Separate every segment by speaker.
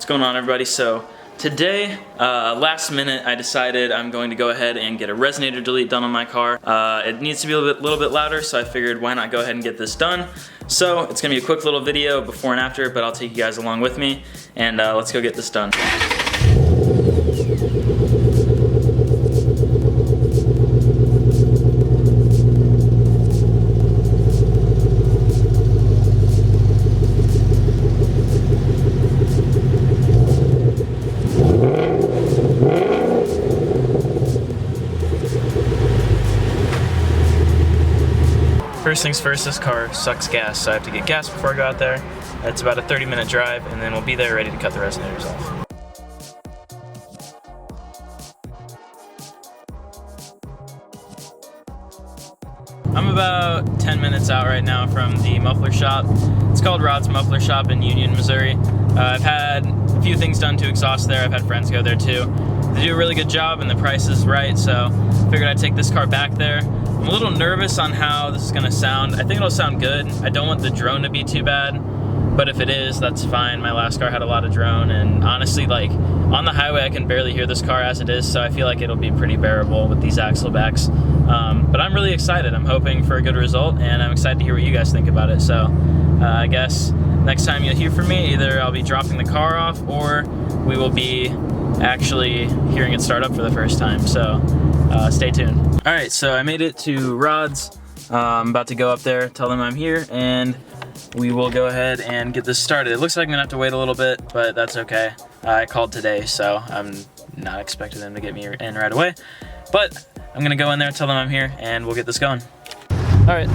Speaker 1: going on, everybody? So today, last minute, I decided I'm going to go ahead and get a resonator delete done on my car. It needs to be a little bit louder, so I figured why not go ahead and get this done. So it's gonna be a quick little video before and after, but I'll take you guys along with me, and let's go get this done. First things first, this car sucks gas, so I have to get gas before I go out there. It's about a 30-minute drive, and then we'll be there ready to cut the resonators off. I'm about 10 minutes out right now from the muffler shop. It's called Rod's Muffler Shop in Union, Missouri. I've had a few things done to exhaust there. I've had friends go there too. They do a really good job and the price is right, so I figured I'd take this car back there. I'm a little nervous on how this is gonna sound. I think it'll sound good. I don't want the drone to be too bad, but if it is, that's fine. My last car had a lot of drone, and honestly, like, on the highway I can barely hear this car as it is, so I feel like it'll be pretty bearable with these axle backs. But I'm really excited. I'm hoping for a good result, and I'm excited to hear what you guys think about it. So I guess next time you'll hear from me, either I'll be dropping the car off, or we will be actually hearing it start up for the first time. So stay tuned. All right, so I made it to Rod's. I'm about to go up there, tell them I'm here, and we will go ahead and get this started. It looks like I'm gonna have to wait a little bit, but that's okay. I called today, so I'm not expecting them to get me in right away. But I'm gonna go in there, tell them I'm here, and we'll get this going. All right.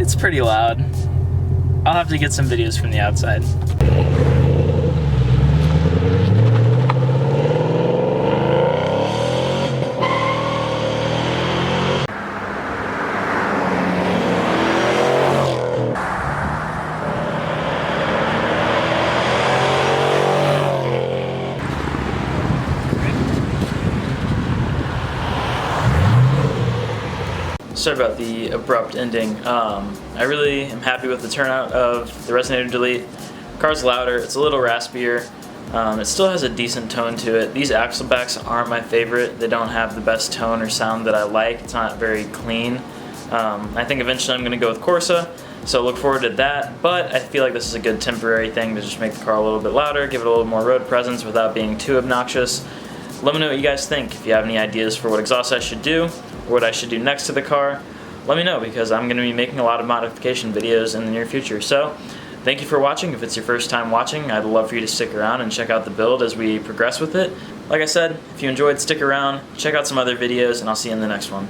Speaker 1: It's pretty loud. I'll have to get some videos from the outside. Sorry about the abrupt ending. I really am happy with the turnout of the resonator delete. The car's louder, it's a little raspier. It still has a decent tone to it. These axle backs aren't my favorite. They don't have the best tone or sound that I like. It's not very clean. I think eventually I'm going to go with Corsa, so look forward to that. But I feel like this is a good temporary thing to just make the car a little bit louder, give it a little more road presence without being too obnoxious. Let me know what you guys think. If you have any ideas for what exhaust I should do, or what I should do next to the car, let me know, because I'm going to be making a lot of modification videos in the near future. So thank you for watching. If it's your first time watching, I'd love for you to stick around and check out the build as we progress with it. Like I said, if you enjoyed, stick around, check out some other videos, and I'll see you in the next one.